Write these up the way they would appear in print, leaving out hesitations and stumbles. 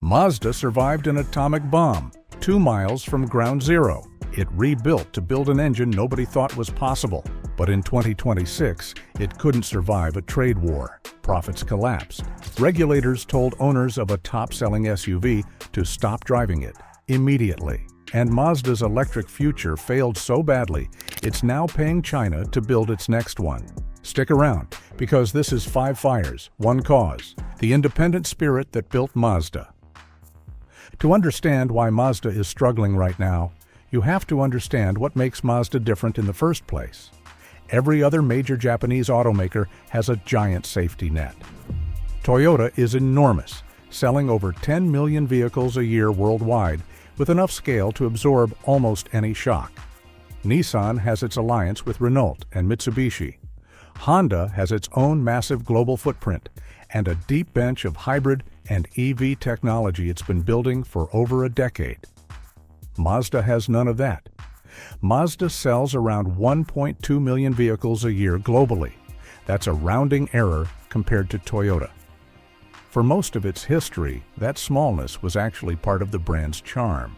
Mazda survived an atomic bomb 2 miles from ground zero. It rebuilt to build an engine nobody thought was possible. But in 2026, it couldn't survive a trade war. Profits collapsed. Regulators told owners of a top-selling SUV to stop driving it immediately. And Mazda's electric future failed so badly, it's now paying China to build its next one. Stick around, because this is 5 Fires, 1 Cause, the independent spirit that built Mazda. To understand why Mazda is struggling right now, you have to understand what makes Mazda different in the first place. Every other major Japanese automaker has a giant safety net. Toyota is enormous, selling over 10 million vehicles a year worldwide, with enough scale to absorb almost any shock. Nissan has its alliance with Renault and Mitsubishi. Honda has its own massive global footprint and a deep bench of hybrid and EV technology it's been building for over a decade. Mazda has none of that. Mazda sells around 1.2 million vehicles a year globally. That's a rounding error compared to Toyota. For most of its history, that smallness was actually part of the brand's charm.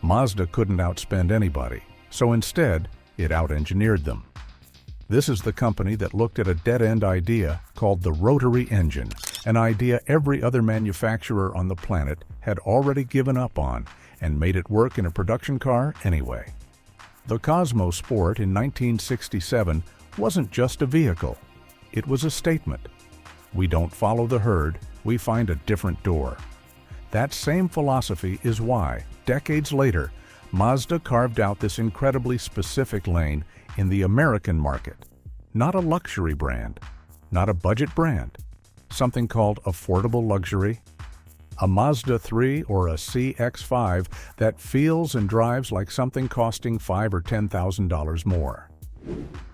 Mazda couldn't outspend anybody, so instead, it out-engineered them. This is the company that looked at a dead-end idea called the rotary engine, an idea every other manufacturer on the planet had already given up on, and made it work in a production car anyway. The Cosmo Sport in 1967 wasn't just a vehicle. It was a statement. We don't follow the herd, we find a different door. That same philosophy is why, decades later, Mazda carved out this incredibly specific lane in the American market. Not a luxury brand, not a budget brand, something called affordable luxury. A Mazda 3 or a CX-5 that feels and drives like something costing $5,000 or $10,000 more.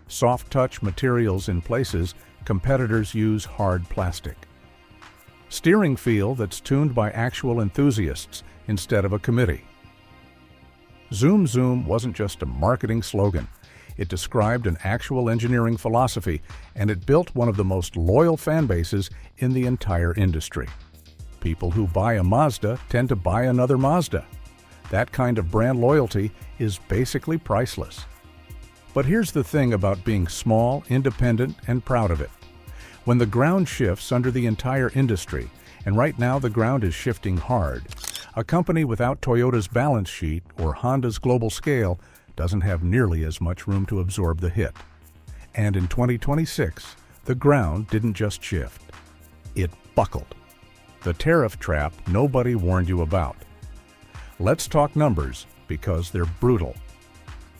Soft-touch materials in places competitors use hard plastic. Steering feel that's tuned by actual enthusiasts instead of a committee. Zoom Zoom wasn't just a marketing slogan. It described an actual engineering philosophy, and it built one of the most loyal fan bases in the entire industry. People who buy a Mazda tend to buy another Mazda. That kind of brand loyalty is basically priceless. But here's the thing about being small, independent, and proud of it. When the ground shifts under the entire industry, and right now the ground is shifting hard, a company without Toyota's balance sheet or Honda's global scale doesn't have nearly as much room to absorb the hit. And in 2026, the ground didn't just shift. It buckled. The tariff trap nobody warned you about. Let's talk numbers, because they're brutal.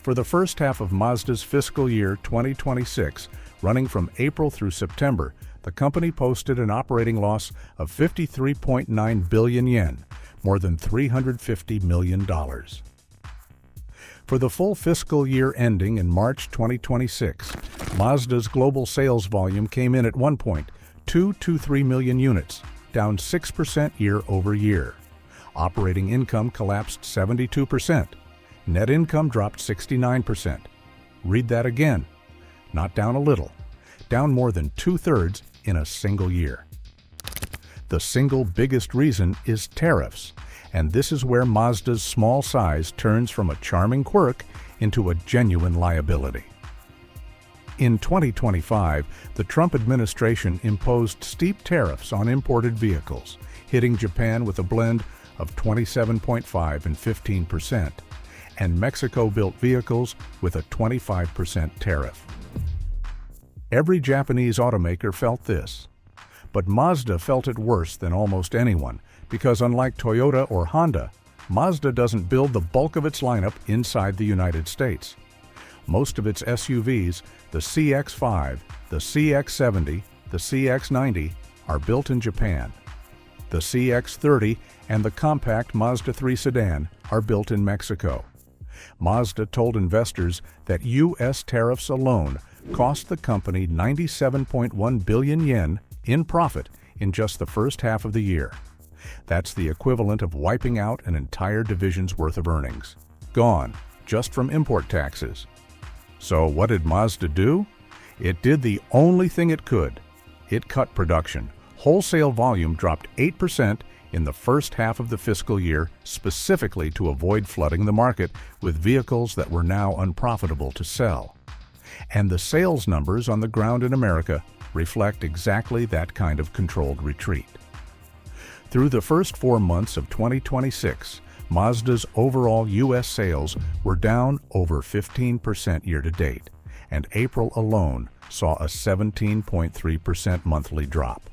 For the first half of Mazda's fiscal year 2026, running from April through September, the company posted an operating loss of 53.9 billion yen, more than $350 million. For the full fiscal year ending in March 2026, Mazda's global sales volume came in at 1.223 million units, down 6% year over year. Operating income collapsed 72%. Net income dropped 69%. Read that again. Not down a little, down more than 2/3 in a single year. The single biggest reason is tariffs, and this is where Mazda's small size turns from a charming quirk into a genuine liability. In 2025, the Trump administration imposed steep tariffs on imported vehicles, hitting Japan with a blend of 27.5% and 15%, and Mexico-built vehicles with a 25% tariff. Every Japanese automaker felt this, but Mazda felt it worse than almost anyone because unlike Toyota or Honda, Mazda doesn't build the bulk of its lineup inside the United States. Most of its SUVs, the CX-5, the CX-70, the CX-90, are built in Japan. The CX-30 and the compact Mazda 3 sedan are built in Mexico. Mazda told investors that U.S. tariffs alone cost the company 97.1 billion yen in profit in just the first half of the year. That's the equivalent of wiping out an entire division's worth of earnings. Gone, just from import taxes. So what did Mazda do? It did the only thing it could. It cut production. Wholesale volume dropped 8% in the first half of the fiscal year specifically to avoid flooding the market with vehicles that were now unprofitable to sell. And the sales numbers on the ground in America reflect exactly that kind of controlled retreat. Through the first 4 months of 2026, Mazda's overall U.S. sales were down over 15% year-to-date, and April alone saw a 17.3% monthly drop.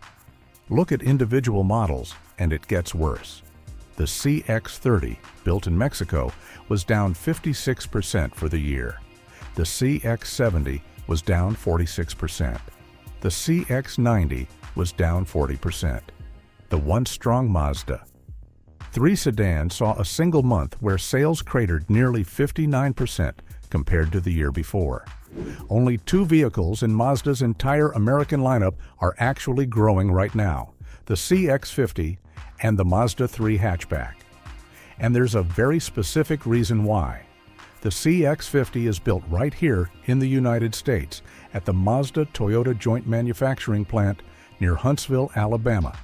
Look at individual models, and it gets worse. The CX-30, built in Mexico, was down 56% for the year. The CX-70 was down 46%. The CX-90 was down 40%. The once-strong Mazda 3 sedan saw a single month where sales cratered nearly 59% compared to the year before. Only 2 vehicles in Mazda's entire American lineup are actually growing right now, the CX-50 and the Mazda 3 hatchback. And there's a very specific reason why. The CX-50 is built right here in the United States at the Mazda-Toyota joint manufacturing plant near Huntsville, Alabama.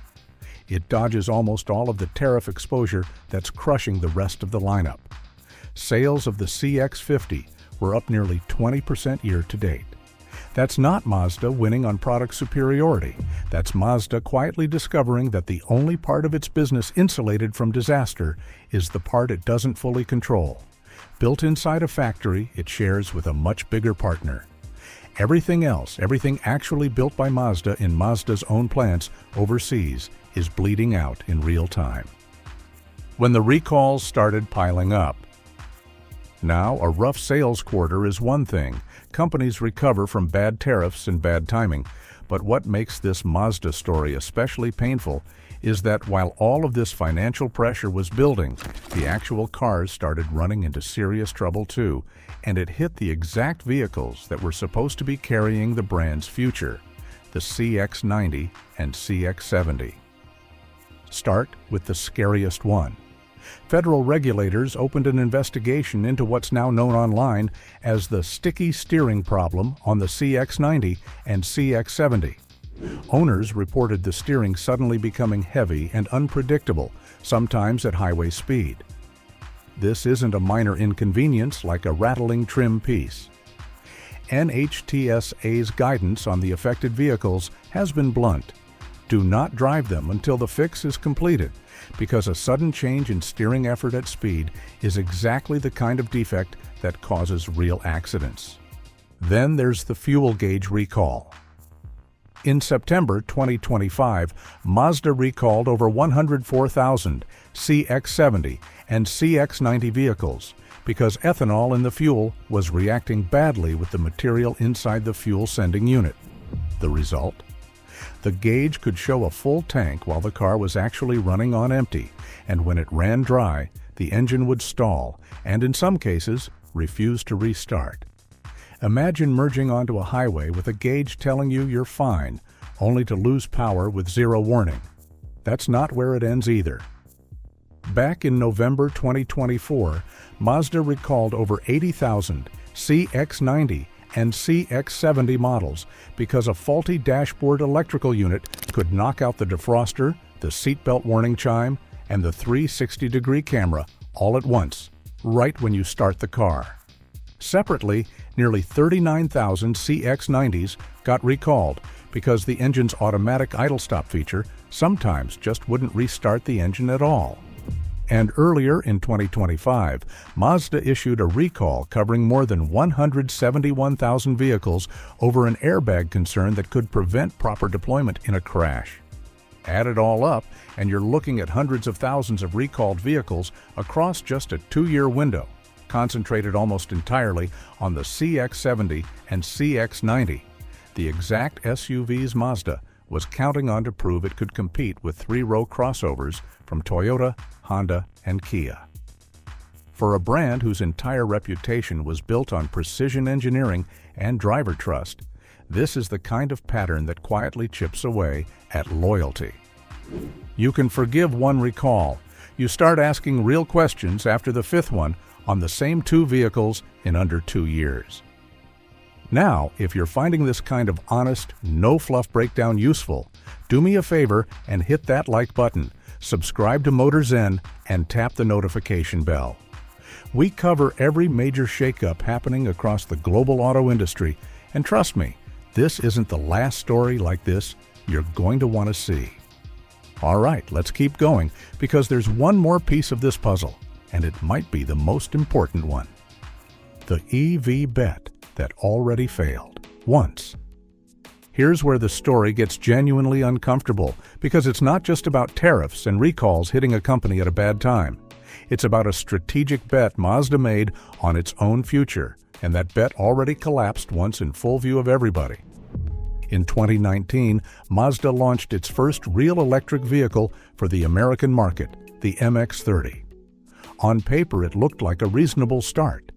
It dodges almost all of the tariff exposure that's crushing the rest of the lineup. Sales of the CX-50 were up nearly 20% year-to-date. That's not Mazda winning on product superiority. That's Mazda quietly discovering that the only part of its business insulated from disaster is the part it doesn't fully control. Built inside a factory, it shares with a much bigger partner. Everything else, everything actually built by Mazda in Mazda's own plants overseas, is bleeding out in real time. When the recalls started piling up. Now, a rough sales quarter is one thing. Companies recover from bad tariffs and bad timing. But what makes this Mazda story especially painful is that while all of this financial pressure was building, the actual cars started running into serious trouble too, and it hit the exact vehicles that were supposed to be carrying the brand's future, the CX-90 and CX-70. Start with the scariest one. Federal regulators opened an investigation into what's now known online as the sticky steering problem on the CX-90 and CX-70. Owners reported the steering suddenly becoming heavy and unpredictable, sometimes at highway speed. This isn't a minor inconvenience like a rattling trim piece. NHTSA's guidance on the affected vehicles has been blunt. Do not drive them until the fix is completed, because a sudden change in steering effort at speed is exactly the kind of defect that causes real accidents. Then there's the fuel gauge recall. In September 2025, Mazda recalled over 104,000 CX-70 and CX-90 vehicles because ethanol in the fuel was reacting badly with the material inside the fuel sending unit. The result? The gauge could show a full tank while the car was actually running on empty, and when it ran dry, the engine would stall and, in some cases, refuse to restart. Imagine merging onto a highway with a gauge telling you you're fine, only to lose power with zero warning. That's not where it ends either. Back in November 2024, Mazda recalled over 80,000 CX-90 and CX-70 models because a faulty dashboard electrical unit could knock out the defroster, the seatbelt warning chime, and the 360-degree camera all at once, right when you start the car. Separately, nearly 39,000 CX-90s got recalled because the engine's automatic idle stop feature sometimes just wouldn't restart the engine at all. And earlier in 2025, Mazda issued a recall covering more than 171,000 vehicles over an airbag concern that could prevent proper deployment in a crash. Add it all up, and you're looking at hundreds of thousands of recalled vehicles across just a 2-year window, concentrated almost entirely on the CX-70 and CX-90, the exact SUVs Mazda was counting on to prove it could compete with 3-row crossovers from Toyota, Honda, and Kia. For a brand whose entire reputation was built on precision engineering and driver trust, this is the kind of pattern that quietly chips away at loyalty. You can forgive one recall. You start asking real questions after the 5th one on the same 2 vehicles in under 2 years. Now, if you're finding this kind of honest, no-fluff breakdown useful, do me a favor and hit that like button Subscribe to MotorZen and tap the notification bell. We cover every major shakeup happening across the global auto industry, and trust me, this isn't the last story like this you're going to want to see. All right, let's keep going, because there's one more piece of this puzzle, and it might be the most important one. The EV bet that already failed once. Here's where the story gets genuinely uncomfortable, because it's not just about tariffs and recalls hitting a company at a bad time. It's about a strategic bet Mazda made on its own future, and that bet already collapsed once in full view of everybody. In 2019, Mazda launched its first real electric vehicle for the American market, the MX-30. On paper, it looked like a reasonable start.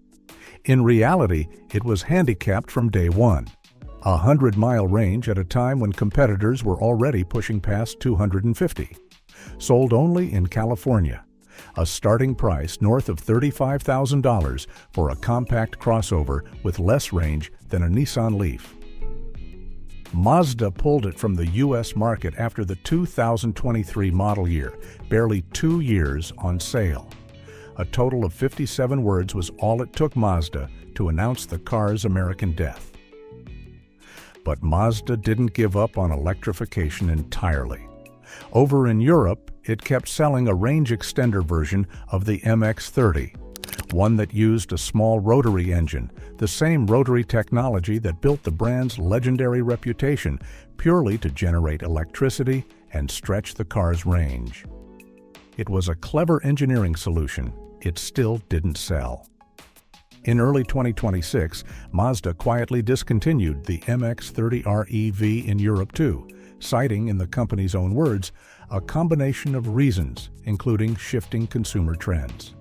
In reality, it was handicapped from day one. A 100-mile range at a time when competitors were already pushing past 250. Sold only in California. A starting price north of $35,000 for a compact crossover with less range than a Nissan Leaf. Mazda pulled it from the U.S. market after the 2023 model year, barely 2 years on sale. A total of 57 words was all it took Mazda to announce the car's American death. But Mazda didn't give up on electrification entirely. Over in Europe, it kept selling a range extender version of the MX-30, one that used a small rotary engine, the same rotary technology that built the brand's legendary reputation, purely to generate electricity and stretch the car's range. It was a clever engineering solution. It still didn't sell. In early 2026, Mazda quietly discontinued the MX-30R EV in Europe too, citing, in the company's own words, a combination of reasons, including shifting consumer trends.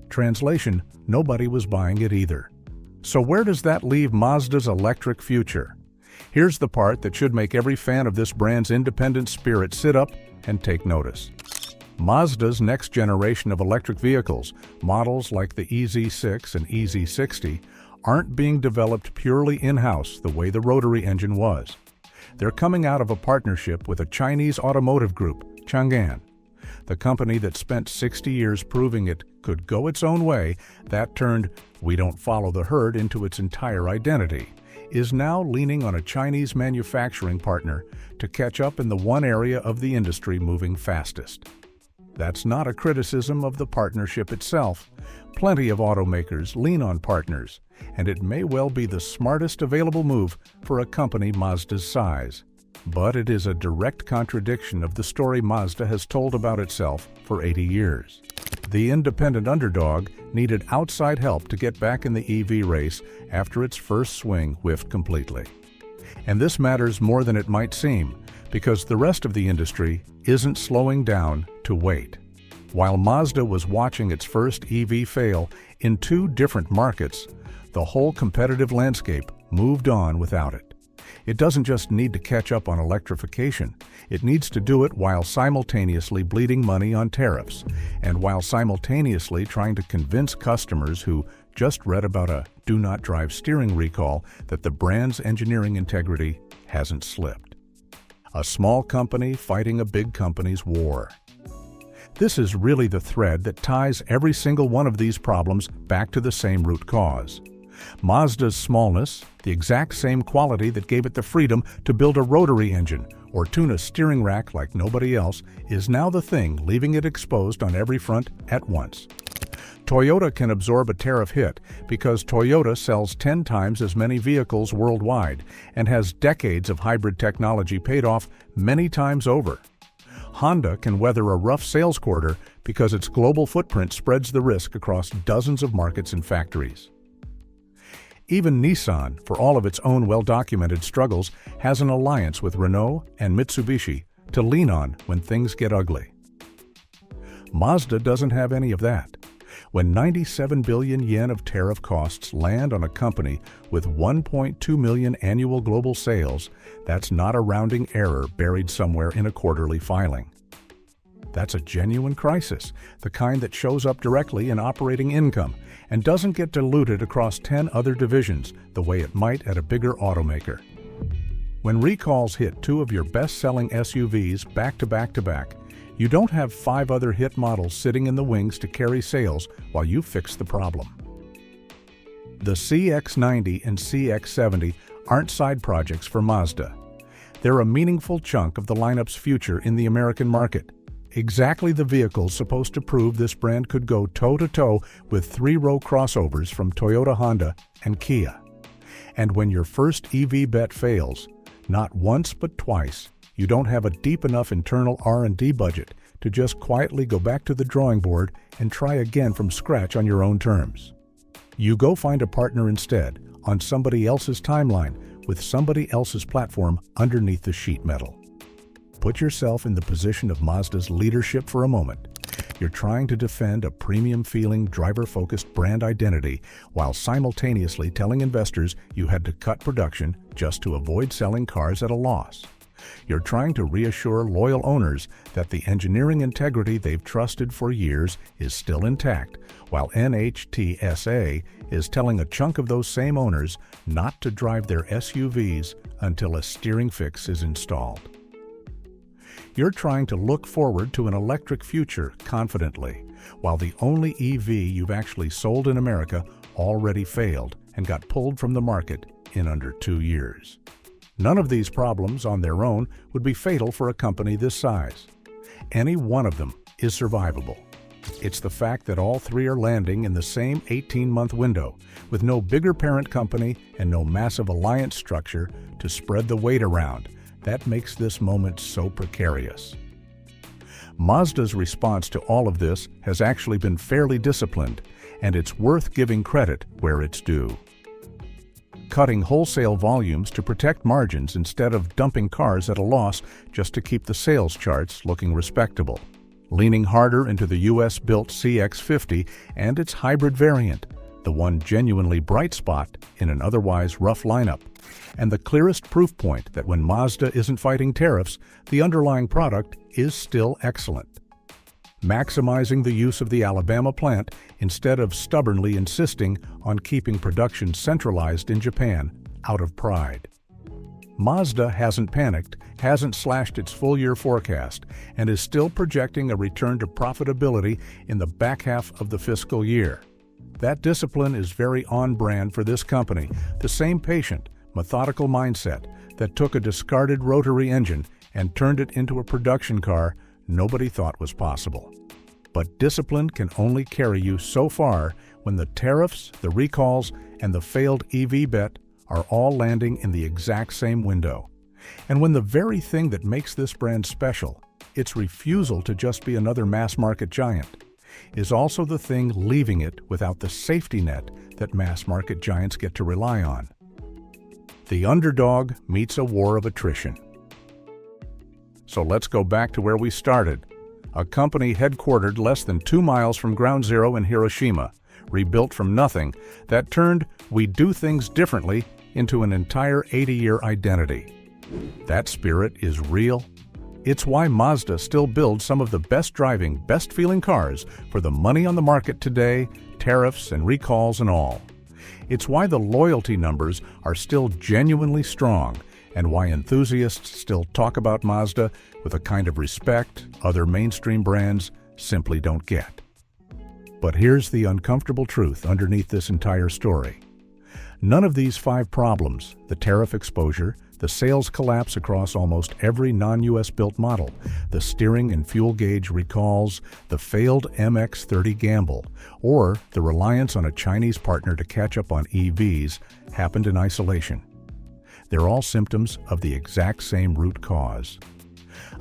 Translation: nobody was buying it either. So where does that leave Mazda's electric future? Here's the part that should make every fan of this brand's independent spirit sit up and take notice. Mazda's next generation of electric vehicles, models like the EZ6 and EZ60, aren't being developed purely in-house the way the rotary engine was. They're coming out of a partnership with a Chinese automotive group, Chang'an. The company that spent 60 years proving it could go its own way, that turned "we don't follow the herd" into its entire identity, is now leaning on a Chinese manufacturing partner to catch up in the one area of the industry moving fastest. That's not a criticism of the partnership itself. Plenty of automakers lean on partners, and it may well be the smartest available move for a company Mazda's size. But it is a direct contradiction of the story Mazda has told about itself for 80 years. The independent underdog needed outside help to get back in the EV race after its first swing whiffed completely. And this matters more than it might seem, because the rest of the industry isn't slowing down to wait. While Mazda was watching its first EV fail in 2 different markets, the whole competitive landscape moved on without it. It doesn't just need to catch up on electrification, it needs to do it while simultaneously bleeding money on tariffs, and while simultaneously trying to convince customers who just read about a do-not-drive steering recall that the brand's engineering integrity hasn't slipped. A small company fighting a big company's war. This is really the thread that ties every single one of these problems back to the same root cause. Mazda's smallness, the exact same quality that gave it the freedom to build a rotary engine or tune a steering rack like nobody else, is now the thing leaving it exposed on every front at once. Toyota can absorb a tariff hit because Toyota sells 10 times as many vehicles worldwide and has decades of hybrid technology paid off many times over. Honda can weather a rough sales quarter because its global footprint spreads the risk across dozens of markets and factories. Even Nissan, for all of its own well-documented struggles, has an alliance with Renault and Mitsubishi to lean on when things get ugly. Mazda doesn't have any of that. When 97 billion yen of tariff costs land on a company with 1.2 million annual global sales, that's not a rounding error buried somewhere in a quarterly filing. That's a genuine crisis, the kind that shows up directly in operating income and doesn't get diluted across 10 other divisions the way it might at a bigger automaker. When recalls hit 2 of your best-selling SUVs back to back to back, You don't have 5 other hit models sitting in the wings to carry sales while you fix the problem. The CX-90 and CX-70 aren't side projects for Mazda. They're a meaningful chunk of the lineup's future in the American market. Exactly the vehicles supposed to prove this brand could go toe-to-toe with 3-row crossovers from Toyota, Honda, and Kia. And when your first EV bet fails, not once but twice, you don't have a deep enough internal R&D budget to just quietly go back to the drawing board and try again from scratch on your own terms. You go find a partner instead, on somebody else's timeline, with somebody else's platform underneath the sheet metal. Put yourself in the position of Mazda's leadership for a moment. You're trying to defend a premium-feeling, driver-focused brand identity while simultaneously telling investors you had to cut production just to avoid selling cars at a loss. You're trying to reassure loyal owners that the engineering integrity they've trusted for years is still intact, while NHTSA is telling a chunk of those same owners not to drive their SUVs until a steering fix is installed. You're trying to look forward to an electric future confidently, while the only EV you've actually sold in America already failed and got pulled from the market in under 2 years. None of these problems on their own would be fatal for a company this size. Any one of them is survivable. It's the fact that all 3 are landing in the same 18-month window, with no bigger parent company and no massive alliance structure to spread the weight around, that makes this moment so precarious. Mazda's response to all of this has actually been fairly disciplined, and it's worth giving credit where it's due. Cutting wholesale volumes to protect margins instead of dumping cars at a loss just to keep the sales charts looking respectable. Leaning harder into the US-built CX-50 and its hybrid variant, the one genuinely bright spot in an otherwise rough lineup, and the clearest proof point that when Mazda isn't fighting tariffs, the underlying product is still excellent. Maximizing the use of the Alabama plant instead of stubbornly insisting on keeping production centralized in Japan out of pride. Mazda hasn't panicked, hasn't slashed its full-year forecast, and is still projecting a return to profitability in the back half of the fiscal year. That discipline is very on-brand for this company, the same patient, methodical mindset that took a discarded rotary engine and turned it into a production car nobody thought was possible. But discipline can only carry you so far when the tariffs, the recalls, and the failed EV bet are all landing in the exact same window. And when the very thing that makes this brand special, its refusal to just be another mass-market giant, is also the thing leaving it without the safety net that mass-market giants get to rely on. The underdog meets a war of attrition. So let's go back to where we started. A company headquartered less than 2 miles from ground zero in Hiroshima, rebuilt from nothing, that turned "we do things differently" into an entire 80-year identity. That spirit is real. It's why Mazda still builds some of the best-driving, best-feeling cars for the money on the market today, tariffs and recalls and all. It's why the loyalty numbers are still genuinely strong, and why enthusiasts still talk about Mazda with a kind of respect other mainstream brands simply don't get. But here's the uncomfortable truth underneath this entire story. None of these 5 problems, the tariff exposure, the sales collapse across almost every non-US built model, the steering and fuel gauge recalls, the failed MX-30 gamble, or the reliance on a Chinese partner to catch up on EVs, happened in isolation. They're all symptoms of the exact same root cause.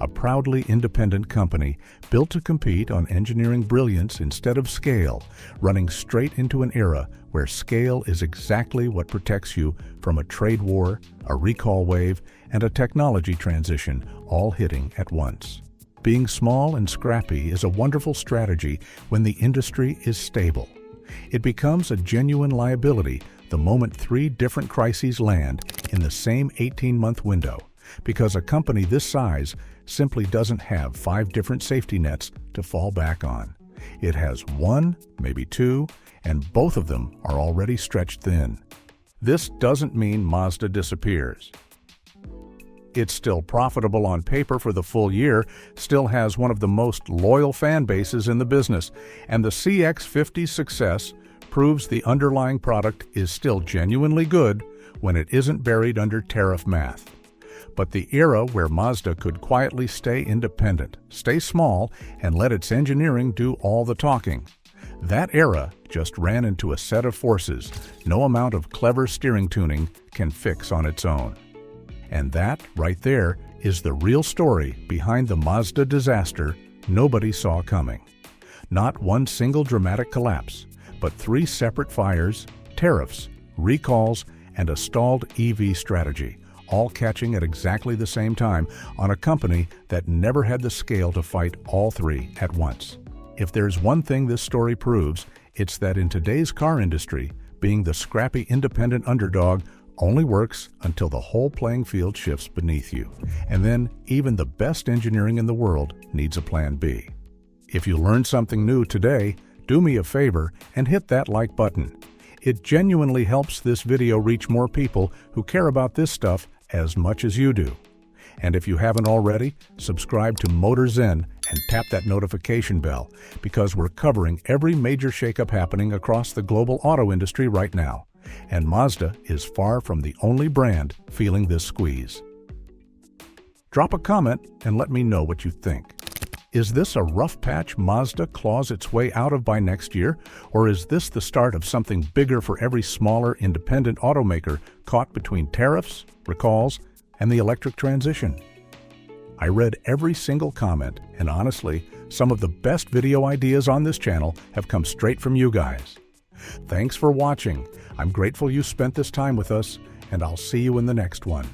A proudly independent company built to compete on engineering brilliance instead of scale, running straight into an era where scale is exactly what protects you from a trade war, a recall wave, and a technology transition all hitting at once. Being small and scrappy is a wonderful strategy when the industry is stable. It becomes a genuine liability the moment 3 different crises land in the same 18-month window, because a company this size simply doesn't have 5 different safety nets to fall back on. It has 1, maybe 2, and both of them are already stretched thin. This doesn't mean Mazda disappears. It's still profitable on paper for the full year, still has one of the most loyal fan bases in the business, and the CX-50's success proves the underlying product is still genuinely good when it isn't buried under tariff math. But the era where Mazda could quietly stay independent, stay small, and let its engineering do all the talking, that era just ran into a set of forces no amount of clever steering tuning can fix on its own. And that, right there, is the real story behind the Mazda disaster nobody saw coming. Not one single dramatic collapse, but 3 separate fires, tariffs, recalls, and a stalled EV strategy, all catching at exactly the same time on a company that never had the scale to fight all 3 at once. If there's one thing this story proves, it's that in today's car industry, being the scrappy independent underdog only works until the whole playing field shifts beneath you. And then even the best engineering in the world needs a plan B. If you learned something new today, do me a favor and hit that like button. It genuinely helps this video reach more people who care about this stuff as much as you do. And if you haven't already, subscribe to Motor Zen and tap that notification bell, because we're covering every major shakeup happening across the global auto industry right now. And Mazda is far from the only brand feeling this squeeze. Drop a comment and let me know what you think. Is this a rough patch Mazda claws its way out of by next year, or is this the start of something bigger for every smaller independent automaker caught between tariffs, recalls, and the electric transition? I read every single comment, and honestly, some of the best video ideas on this channel have come straight from you guys. Thanks for watching. I'm grateful you spent this time with us, and I'll see you in the next one.